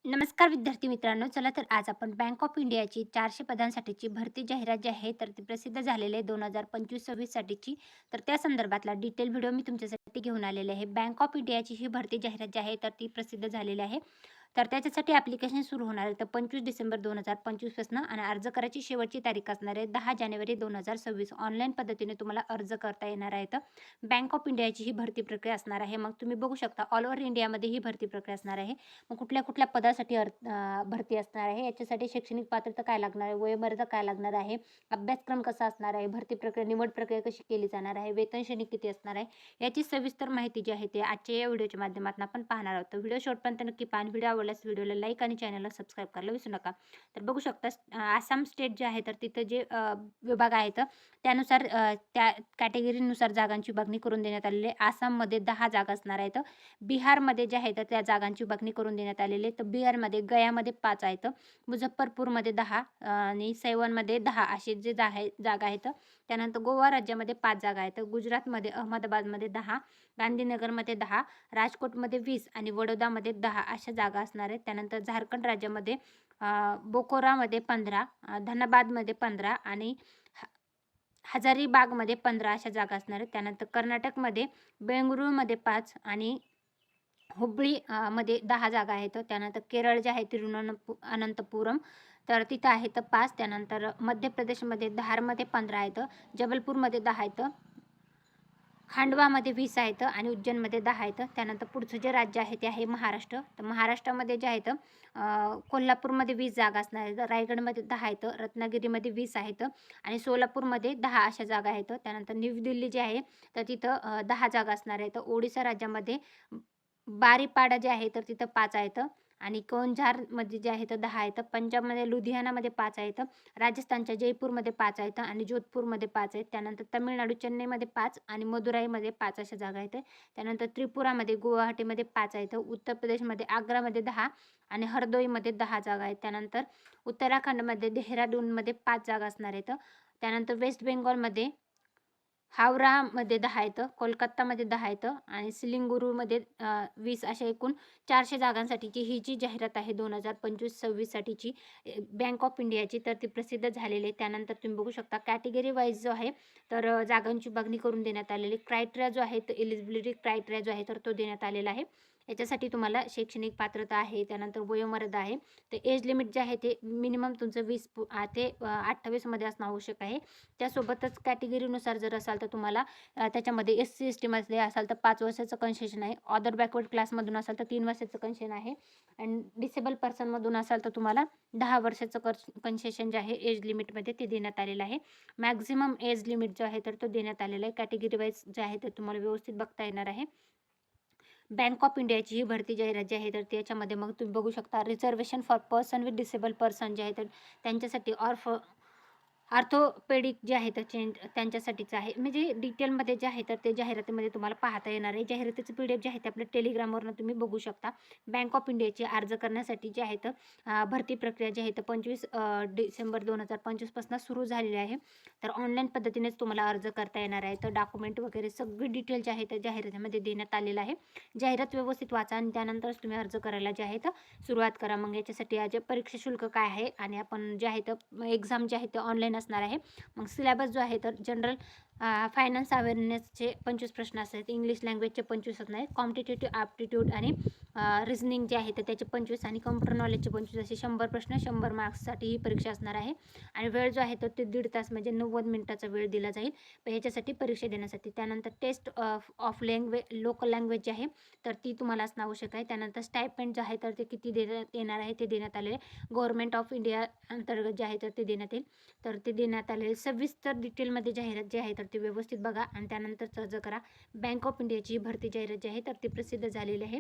नमस्कार विद्यार्थी मित्रांनो, चला तर आज आपण बँक ऑफ इंडियाची 400 पदांसाठीची भरती जाहिरात जी आहे तर ती प्रसिद्ध झालेली आहे 2025-26 साठीची. तर त्या संदर्भातला डिटेल व्हिडिओ मी तुमच्यासाठी घेऊन आलेले आहे. बँक ऑफ इंडियाची ही भरती जाहिरात जी आहे तर ती प्रसिद्ध झालेली आहे. तर त्याच्यासाठी ॲप्लिकेशन सुरू होणार आहे तर 25 डिसेंबर 2025 पासून आणि अर्ज करायची शेवटची तारीख असणार आहे 10 जानेवारी 2026. ऑनलाईन पद्धतीने तुम्हाला अर्ज करता येणार आहे. तर बँक ऑफ इंडियाची ही भरती प्रक्रिया असणार आहे. मग तुम्ही बघू शकता ऑल ओव्हर इंडियामध्ये ही भरती प्रक्रिया असणार आहे. मग कुठल्या-कुठल्या पदासाठी भरती असणार आहे, याच्यासाठी शैक्षणिक पात्रता काय लागणार आहे, वयोमर्यादा काय लागणार आहे, अभ्यासक्रम कसा असणार आहे, भरती प्रक्रिया, निवड प्रक्रिया कशी केली जाणार आहे, वेतन श्रेणी किती असणार आहे, याची सविस्तर माहिती जी आहे ते आजच्या या व्हिडिओच्या माध्यमातून आपण पाहणार आहोत. तर व्हिडिओ शेवटपर्यंत नक्की पहा. व्हिडिओ आवडल्यास व्हिडिओला लाईक आणि चॅनलला सबस्क्राईब करायला विसरू नका. तर बघू शकता आसाम स्टेट जे आहे तर तिथं जे विभाग आहेत त्यानुसार त्या कॅटेगरीनुसार जागांची विभागणी करून देण्यात आलेली आहे. आसाममध्ये 10 जागा असणार आहेत. बिहारमध्ये जे आहे तर त्या जागांची विभागणी करून देण्यात आलेली आहे. तर बिहारमध्ये गयामध्ये 5 आहेत, मुझफ्फरपूरमध्ये 10 आणि सैवनमध्ये 10 असे जे जागा आहेत. त्यानंतर गोवा राज्यामध्ये 5 जागा आहेत. गुजरातमध्ये अहमदाबादमध्ये 10, गांधीनगरमध्ये 10, राजकोटमध्ये 20 आणि वडोदरामध्ये 10 अशा जागा असणार आहेत. त्यानंतर झारखंड राज्यामध्ये बोकोरामध्ये 15, धनबादमध्ये 15 आणि हजारीबागमध्ये 15 अशा जागा असणार आहेत. त्यानंतर कर्नाटकमध्ये बेंगळुरूमध्ये 5 आणि हुबळी मध्ये 10 जागा आहेत. त्यानंतर केरळ जे आहे तिरुवनंतपुरम तर तिथं आहेत 5. त्यानंतर मध्य प्रदेशमध्ये धारमध्ये 15 आहेत, जबलपूरमध्ये 10 आहेत, खांडवामध्ये 20 आहेत आणि उज्जैनमध्ये 10 आहेत. त्यानंतर पुढचं जे राज्य आहे ते आहे महाराष्ट्र. तर महाराष्ट्रामध्ये जे आहेत कोल्हापूरमध्ये 20 जागा असणार आहेत, रायगडमध्ये 10 आहेत, रत्नागिरीमध्ये 20 आहेत आणि सोलापूरमध्ये 10 अशा जागा आहेत. त्यानंतर न्यू दिल्ली जे आहे तर तिथं 10 जागा असणार आहेत. ओडिशा राज्यामध्ये बारीपाडा जे आहे तर तिथं 5 आहेत आणि कोंझारमध्ये जे आहे तर 10 आहेत. पंजाबमध्ये लुधियानामध्ये 5 आहेत. राजस्थानच्या जयपूरमध्ये 5 आहेत आणि जोधपूरमध्ये 5 आहेत. त्यानंतर तामिळनाडू चेन्नईमध्ये 5 आणि मदुराईमध्ये 5 अशा जागा आहेत. त्यानंतर त्रिपुरामध्ये गुवाहाटीमध्ये 5 आहेत. उत्तर प्रदेशमध्ये आग्रामध्ये 10 आणि हरदोईमध्ये 10 जागा आहेत. त्यानंतर उत्तराखंडमध्ये देहरादूनमध्ये 5 जागा असणार आहेत. त्यानंतर वेस्ट बेंगॉलमध्ये हावरामध्ये 10 आहेत, कोलकातामध्ये 10 आहेत आणि सिलिगुरूमध्ये 20 अशा एकूण 400 जागांसाठीची ही जी जाहिरात आहे 2025-26 साठीची बँक ऑफ इंडियाची तर ती प्रसिद्ध झालेली आहे. त्यानंतर तुम्ही बघू शकता कॅटेगरी वाईज जो आहे तर जागांची विभागणी करून देण्यात आलेली. क्रायटेरिया जो आहे तो एलिजिबिलिटी क्रायटेरिया जो आहे तर तो देण्यात आलेला आहे. याच्यासाठी तुम्हाला शैक्षणिक पात्रता आहे, त्यानंतर वयोमर्यादा आहे. तर एज लिमिट जे आहे ते मिनिमम तुमचं 20 ते 28 मध्ये असणं आवश्यक आहे. त्यासोबतच कॅटेगरीनुसार जर असाल तर तुम्हाला त्याच्यामध्ये एस-सी एस-टीमध्ये असाल तर 5 वर्षाचं कन्सेशन आहे. अदर बॅकवर्ड क्लासमधून असाल तर 3 वर्षाचं कन्सेशन आहे आणि डिसेबल पर्सनमधून असाल तर तुम्हाला 10 वर्षाचं कन्सेशन जे आहे एज लिमिटमध्ये ते देण्यात आलेलं आहे. मॅक्झिमम एज लिमिट जो आहे तर तो देण्यात आलेला आहे. कॅटेगरी वाईज जे आहे तर तुम्हाला व्यवस्थित बघता येणार आहे. बँक ऑफ इंडियाची ही भरती जाहिरात जी आहे तर त्याच्यामध्ये मग तुम्ही बघू शकता reservation for person with disable person जे आहे तर त्यांच्यासाठी ऑर्थोपेडिक जे आहे तर त्यांच्यासाठीचं आहे. म्हणजे डिटेलमध्ये जे आहे तर ते जाहिरातीमध्ये तुम्हाला पाहता येणार आहे. जाहिरातीचं PDF जे आहे ते आपल्या टेलिग्रामवरनं तुम्ही बघू शकता. बँक ऑफ इंडियाची अर्ज करण्यासाठी जे आहे तर भरती प्रक्रिया जी आहे तर 25 डिसेंबर 2025 पासून सुरू झालेली आहे. तर ऑनलाईन पद्धतीनेच तुम्हाला अर्ज करता येणार आहे. तर डॉक्युमेंट वगैरे सगळी डिटेल जे आहे तर जाहिरातीमध्ये देण्यात आलेलं आहे. जाहिरात व्यवस्थित वाचा आणि त्यानंतरच तुम्ही अर्ज करायला जे आहे तर सुरुवात करा. मग याच्यासाठी आज परीक्षा शुल्क काय आहे आणि आपण जे आहे तर एक्झाम जे आहे ते ऑनलाईन असणार आहे. मग सिलेबस जो आहे तर जनरल फायनान्स अवेअरनेसचे 25 प्रश्न असतात, इंग्लिश लँग्वेजचे 25 असणार आहेत, कॉम्पिटिटिव्ह ॲप्टिट्यूड आणि रिझनिंग जे आहे तर त्याचे 25 आणि कॉम्प्युटर नॉलेजचे 25 असे 100 प्रश्न 100 मार्क्ससाठी ही परीक्षा असणार आहे. आणि वेळ जो आहे तर ते 1.5 तास म्हणजे 90 मिनिटाचा वेळ दिला जाईल ह्याच्यासाठी परीक्षा देण्यासाठी. त्यानंतर टेस्ट ऑफ लोकल लँग्वेज जी आहे तर ती तुम्हाला असणं आवश्यक आहे. त्यानंतर स्टायपेंड जे आहे तर ते किती देण्यात येणार आहे ते देण्यात आलेले गव्हर्नमेंट ऑफ इंडिया अंतर्गत जे आहे तर ते देण्यात येईल. तर ते देण्यात आलेले सविस्तर डिटेलमध्ये जाहिरात जी आहे तर ते व्यवस्थित बघा आणि त्यानंतर अर्ज करा. बँक ऑफ इंडियाची भरती जाहिरात जी आहे तर ती प्रसिद्ध झालेली आहे.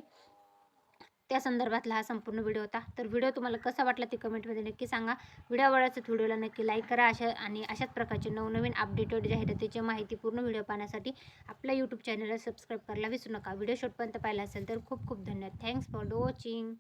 त्या संदर्भातला हा संपूर्ण व्हिडिओ होता. तर व्हिडिओ तुम्हाला कसा वाटला ते कमेंटमध्ये नक्की सांगा. व्हिडिओ आवडल्यास व्हिडिओला नक्की लाईक करा. अशाच प्रकारचे नवनवीन अपडेटेड जाहिरातीची माहिती पूर्ण व्हिडिओ पाहण्यासाठी आपल्या यूट्यूब चॅनलला सबस्क्राईब करायला विसरू नका. व्हिडिओ शेवटपर्यंत पाहिला असेल तर खूप खूप धन्यवाद. Thanks for watching.